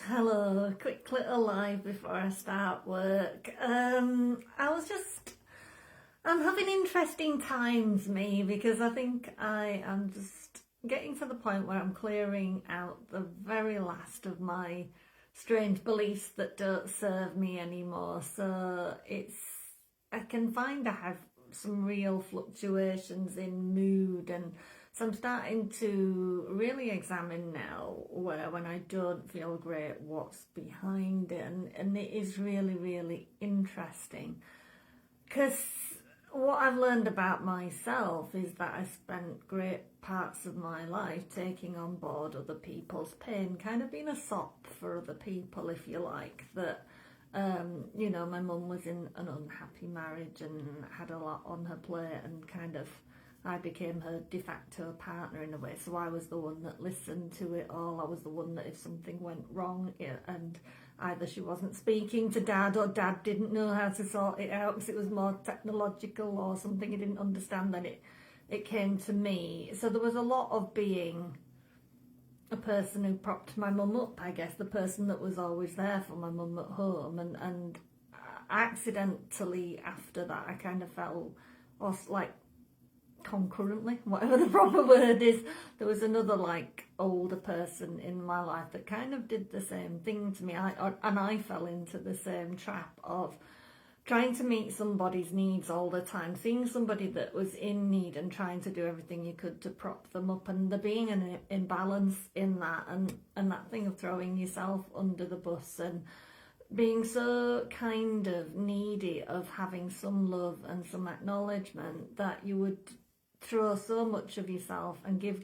Hello, quick little live before I start work. I'm having interesting times, me, because I think I am just getting to the point where I'm clearing out the very last of my strange beliefs that don't serve me anymore. I can find I have some real fluctuations in mood, and so I'm starting to really examine now where when I don't feel great, what's behind it, and it is really, really interesting because what I've learned about myself is that I spent great parts of my life taking on board other people's pain, kind of being a sop for other people, if you like. My mum was in an unhappy marriage and had a lot on her plate, and kind of I became her de facto partner in a way. So I was the one that listened to it all. I was the one that if something went wrong, and either she wasn't speaking to dad or dad didn't know how to sort it out because it was more technological or something he didn't understand, then it came to me. So there was a lot of being a person who propped my mum up, I guess, the person that was always there for my mum at home. And accidentally after that, I kind of fell, or like concurrently, whatever the proper word is, there was another like older person in my life that kind of did the same thing to me. I fell into the same trap of trying to meet somebody's needs all the time, seeing somebody that was in need and trying to do everything you could to prop them up, and there being an imbalance in that, and that thing of throwing yourself under the bus and being so kind of needy of having some love and some acknowledgement that you would throw so much of yourself and give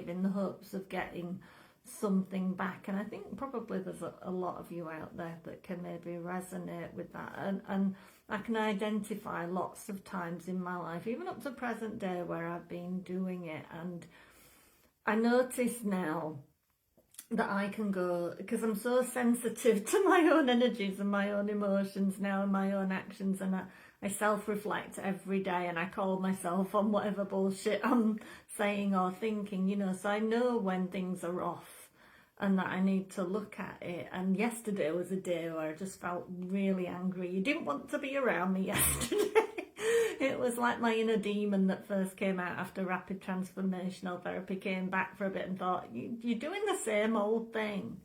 in the hopes of getting something back. And I think probably there's a lot of you out there that can maybe resonate with that, and I can identify lots of times in my life, even up to present day, where I've been doing it. And I notice now that I can go, because I'm so sensitive to my own energies and my own emotions now and my own actions, and I self-reflect every day, and I call myself on whatever bullshit I'm saying or thinking, so I know when things are off and that I need to look at it. And yesterday was a day where I just felt really angry. You didn't want to be around me yesterday. It was like my inner demon that first came out after rapid transformational therapy came back for a bit and thought, you're doing the same old thing.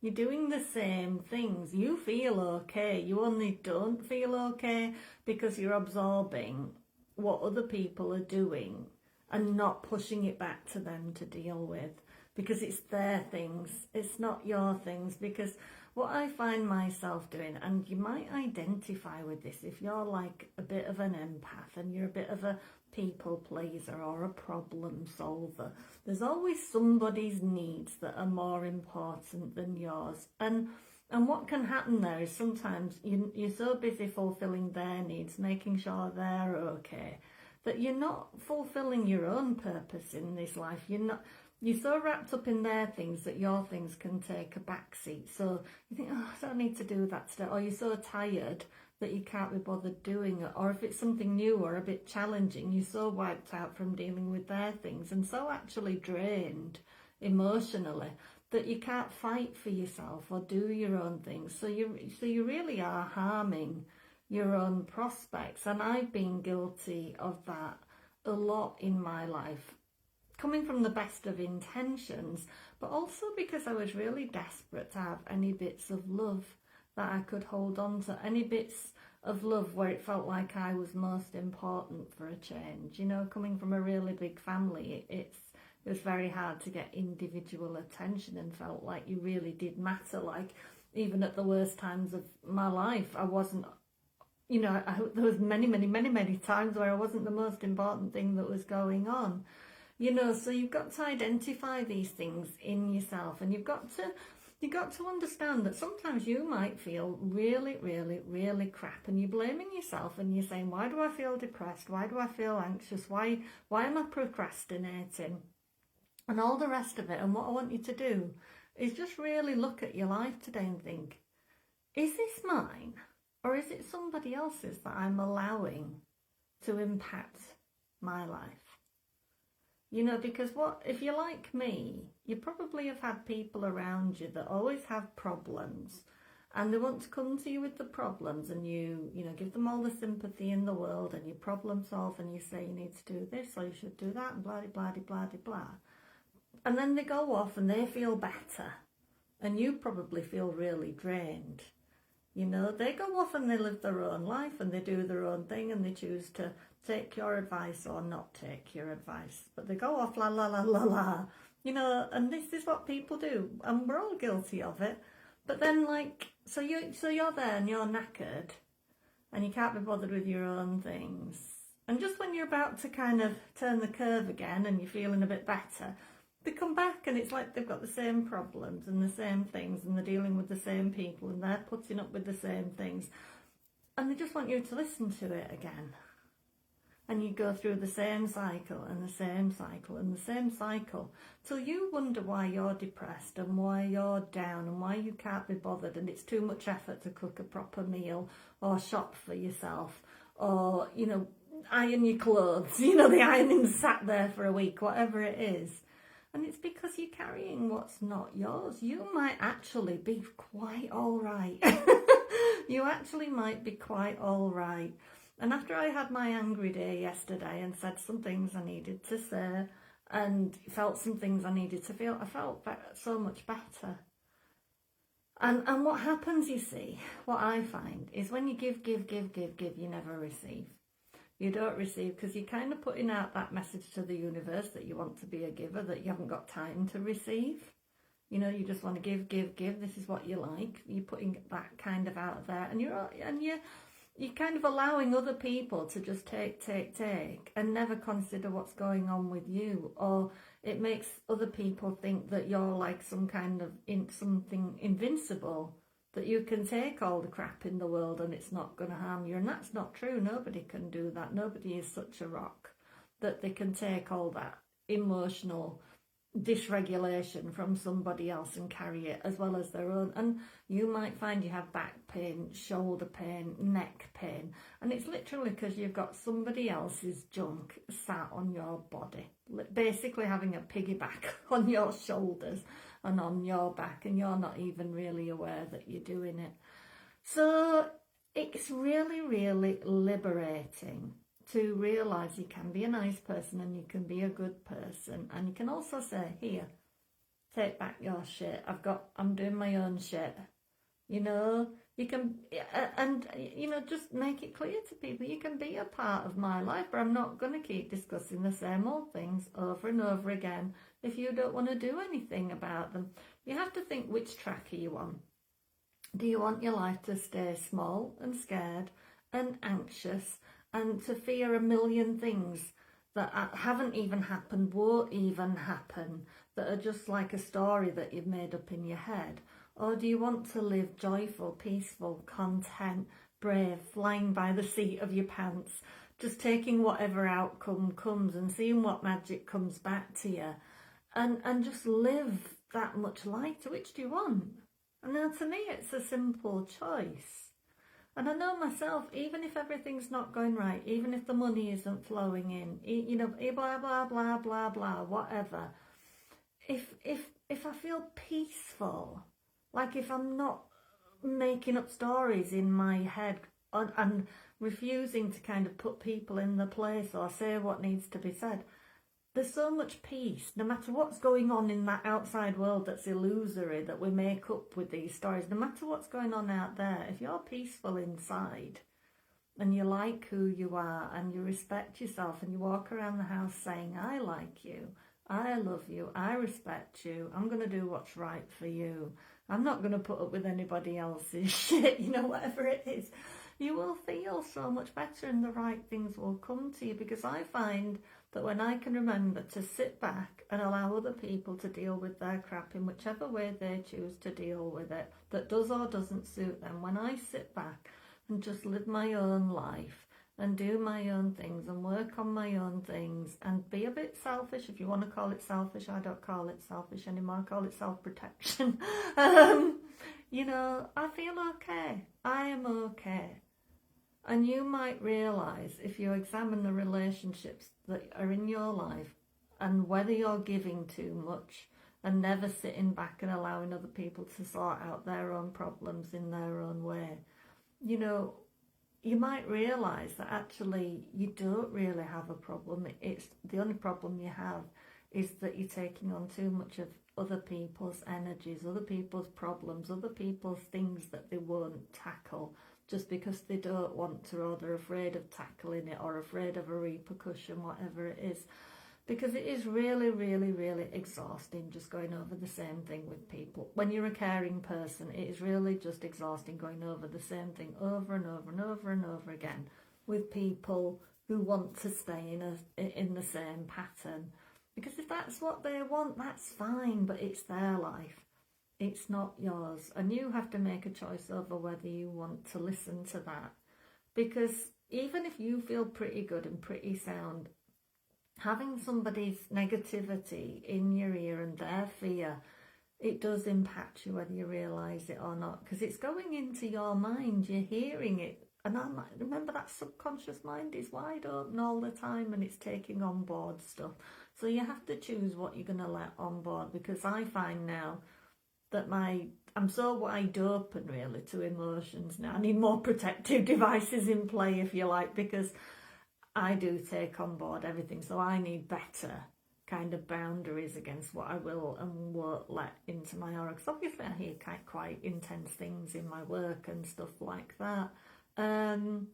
You're doing the same things. You feel okay. You only don't feel okay because you're absorbing what other people are doing and not pushing it back to them to deal with, because it's their things. It's not your things. Because what I find myself doing, and you might identify with this if you're like a bit of an empath and you're a bit of a people pleaser or a problem solver, there's always somebody's needs that are more important than yours. And what can happen there is sometimes you're so busy fulfilling their needs, making sure they're okay, that you're not fulfilling your own purpose in this life. You're so wrapped up in their things that your things can take a backseat. So you think, oh, I don't need to do that today. Or you're so tired that you can't be bothered doing it. Or if it's something new or a bit challenging, you're so wiped out from dealing with their things and so actually drained emotionally that you can't fight for yourself or do your own things. So you really are harming your own prospects. And I've been guilty of that a lot in my life, coming from the best of intentions, but also because I was really desperate to have any bits of love that I could hold on to, any bits of love where it felt like I was most important for a change. Coming from a really big family, it was very hard to get individual attention and felt like you really did matter. Like, even at the worst times of my life, I wasn't, there was many times where I wasn't the most important thing that was going on. So you've got to identify these things in yourself, and you've got to understand that sometimes you might feel really, really, really crap, and you're blaming yourself, and you're saying, why do I feel depressed? Why do I feel anxious? Why am I procrastinating? And all the rest of it. And what I want you to do is just really look at your life today and think, is this mine? Or is it somebody else's that I'm allowing to impact my life? You know, because if you're like me, you probably have had people around you that always have problems, and they want to come to you with the problems, and you know, give them all the sympathy in the world, and you problem solve, and you say you need to do this or you should do that, and blah blah blah blah blah. And then they go off and they feel better, and you probably feel really drained. You know, they go off and they live their own life and they do their own thing, and they choose to take your advice or not take your advice. But they go off la la la la la, you know, and this is what people do, and we're all guilty of it. But then, like, so you're there and you're knackered and you can't be bothered with your own things. And just when you're about to kind of turn the curve again and you're feeling a bit better, they come back and it's like they've got the same problems and the same things, and they're dealing with the same people and they're putting up with the same things, and they just want you to listen to it again. And you go through the same cycle and the same cycle and the same cycle till you wonder why you're depressed and why you're down and why you can't be bothered, and it's too much effort to cook a proper meal or shop for yourself or, you know, iron your clothes. You know, the ironing's sat there for a week, whatever it is. And it's because you're carrying what's not yours. You might actually be quite all right. You actually might be quite all right. And after I had my angry day yesterday and said some things I needed to say and felt some things I needed to feel, I felt so much better. And what happens, you see, what I find is when you give, you never receive. You don't receive because you're kind of putting out that message to the universe that you want to be a giver, that you haven't got time to receive. You know, you just want to give. This is what you like. You're putting that kind of out there, and you're kind of allowing other people to just take, and never consider what's going on with you. Or it makes other people think that you're like some kind of something invincible, that you can take all the crap in the world and it's not going to harm you. And that's not true. Nobody can do that. Nobody is such a rock that they can take all that emotional dysregulation from somebody else and carry it as well as their own. And you might find you have back pain, shoulder pain, neck pain, and it's literally because you've got somebody else's junk sat on your body, basically having a piggyback on your shoulders and on your back, and you're not even really aware that you're doing it. So it's really, really liberating to realise you can be a nice person and you can be a good person, and you can also say, here, take back your shit. I'm doing my own shit. You know, you can, and you know, just make it clear to people, you can be a part of my life, but I'm not going to keep discussing the same old things over and over again if you don't want to do anything about them. You have to think, which track are you on? Do you want your life to stay small and scared and anxious and to fear a million things that haven't even happened, won't even happen, that are just like a story that you've made up in your head? Or do you want to live joyful, peaceful, content, brave, flying by the seat of your pants, just taking whatever outcome comes and seeing what magic comes back to you, and just live that much lighter? Which do you want? And now, to me, it's a simple choice. And I know myself, even if everything's not going right, even if the money isn't flowing in, you know, blah, blah, blah, blah, blah, whatever, if I feel peaceful, like if I'm not making up stories in my head and refusing to kind of put people in their place or say what needs to be said, there's so much peace, no matter what's going on in that outside world that's illusory, that we make up with these stories. No matter what's going on out there, if you're peaceful inside and you like who you are and you respect yourself and you walk around the house saying, I like you, I love you, I respect you, I'm going to do what's right for you, I'm not going to put up with anybody else's shit, you know, whatever it is, you will feel so much better and the right things will come to you. Because I find that when I can remember to sit back and allow other people to deal with their crap in whichever way they choose to deal with it, that does or doesn't suit them, when I sit back and just live my own life and do my own things and work on my own things and be a bit selfish, if you want to call it selfish, I don't call it selfish anymore, I call it self-protection. You know, I feel okay. I am okay. And you might realise, if you examine the relationships that are in your life and whether you're giving too much and never sitting back and allowing other people to sort out their own problems in their own way, you know, you might realise that actually you don't really have a problem. It's the only problem you have is that you're taking on too much of other people's energies, other people's problems, other people's things that they won't tackle just because they don't want to, or they're afraid of tackling it, or afraid of a repercussion, whatever it is. Because it is really, really, really exhausting just going over the same thing with people. When you're a caring person, it is really just exhausting going over the same thing over and over and over and over again with people who want to stay in the same pattern. Because if that's what they want, that's fine, but it's their life. It's not yours. And you have to make a choice over whether you want to listen to that. Because even if you feel pretty good and pretty sound, having somebody's negativity in your ear and their fear, it does impact you whether you realise it or not, because it's going into your mind, you're hearing it. And remember, that subconscious mind is wide open all the time, and it's taking on board stuff. So you have to choose what you're going to let on board, because I find now that I'm so wide open really to emotions now. I need more protective devices in play, if you like, because I do take on board everything. So I need better kind of boundaries against what I will and won't let into my aura. Because obviously I hear quite intense things in my work and stuff like that. And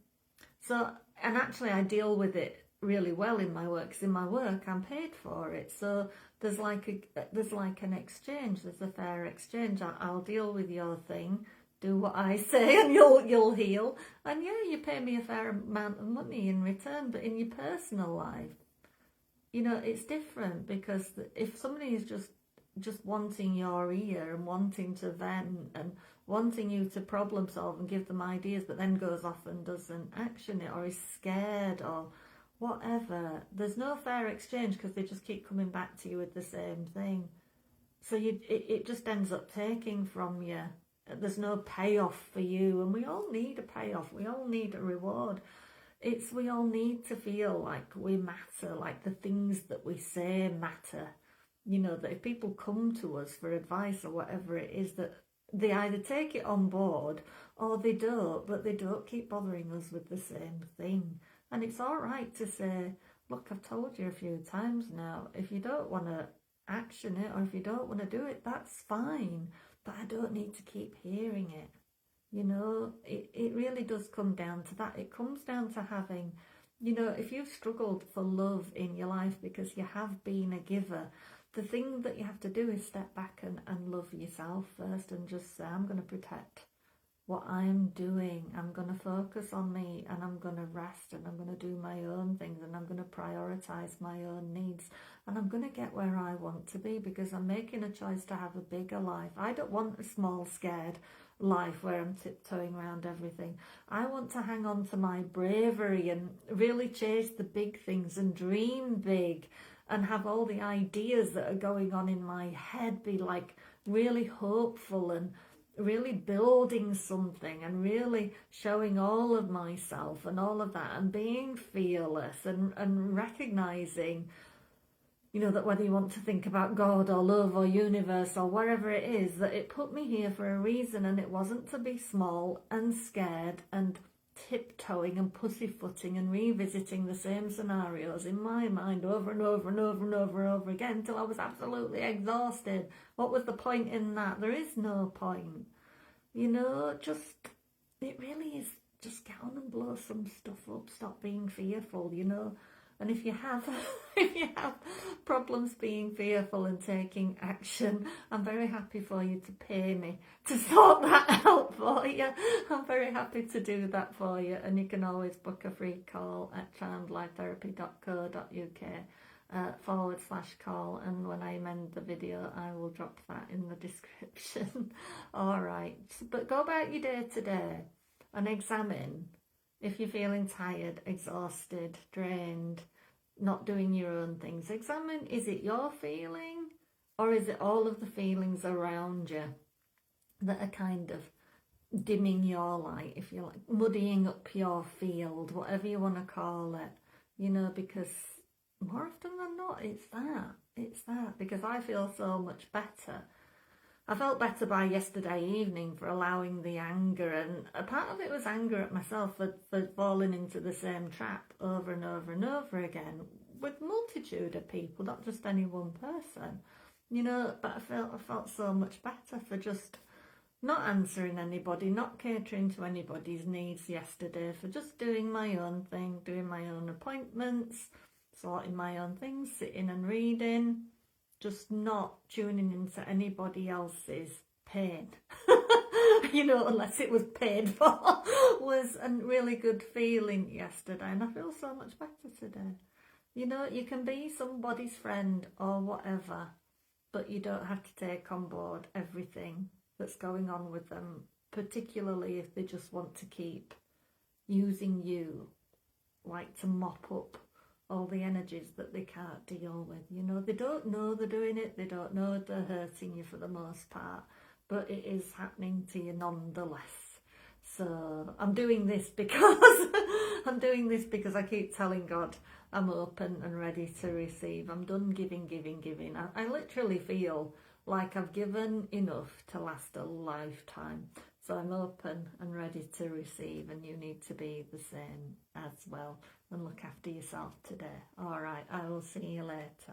actually I deal with it really well in my work, because in my work I'm paid for it. So there's like an exchange, there's a fair exchange. I'll deal with your thing, do what I say, and you'll heal. And yeah, you pay me a fair amount of money in return. But in your personal life, you know, it's different, because if somebody is just wanting your ear and wanting to vent and wanting you to problem solve and give them ideas, but then goes off and doesn't action it, or is scared or whatever, there's no fair exchange, because they just keep coming back to you with the same thing. So it just ends up taking from you. There's no payoff for you, and we all need a payoff. We all need a reward. We all need to feel like we matter, like the things that we say matter. You know, that if people come to us for advice or whatever it is, that they either take it on board or they don't, but they don't keep bothering us with the same thing. And it's all right to say, look, I've told you a few times now, if you don't want to action it, or if you don't want to do it, that's fine. But I don't need to keep hearing it. You know, it really does come down to that. It comes down to having, you know, if you've struggled for love in your life because you have been a giver, the thing that you have to do is step back and love yourself first, and just say, I'm going to protect what I'm doing. I'm going to focus on me, and I'm going to rest, and I'm going to do my own things, and I'm going to prioritise my own needs, and I'm going to get where I want to be, because I'm making a choice to have a bigger life. I don't want a small, scared life where I'm tiptoeing around everything. I want to hang on to my bravery and really chase the big things and dream big, and have all the ideas that are going on in my head be like really hopeful and really building something, and really showing all of myself and all of that, and being fearless, and recognizing, you know, that whether you want to think about God or love or universe or wherever it is, that it put me here for a reason, and it wasn't to be small and scared and tiptoeing and pussyfooting and revisiting the same scenarios in my mind over and over and over and over and over again until I was absolutely exhausted. What was the point in that? There is no point. You know, it really is, just get on and blow some stuff up. Stop being fearful, you know. And if you have problems being fearful and taking action, I'm very happy for you to pay me to sort that out for you. I'm very happy to do that for you. And you can always book a free call at charmedlifetherapy.co.uk/call. And when I amend the video, I will drop that in the description. All right. But go about your day today and examine if you're feeling tired, exhausted, drained, not doing your own things. Examine, is it your feeling, or is it all of the feelings around you that are kind of dimming your light, if you like, muddying up your field, whatever you want to call it, you know, because more often than not, it's that, because I feel so much better. I felt better by yesterday evening for allowing the anger, and a part of it was anger at myself for falling into the same trap over and over and over again with multitude of people, not just any one person, But I felt so much better for just not answering anybody, not catering to anybody's needs yesterday, for just doing my own thing, doing my own appointments, sorting my own things, sitting and reading, just not tuning into anybody else's pain. Unless it was paid for, was a really good feeling yesterday, and I feel so much better today. You can be somebody's friend or whatever, but you don't have to take on board everything that's going on with them, particularly if they just want to keep using you, like to mop up all the energies that they can't deal with. They don't know they're doing it, they don't know they're hurting you for the most part, but it is happening to you nonetheless. So I'm doing this because I keep telling God I'm open and ready to receive. I'm done giving. I literally feel like I've given enough to last a lifetime. So I'm open and ready to receive, and you need to be the same as well. And look after yourself today. All right, I will see you later.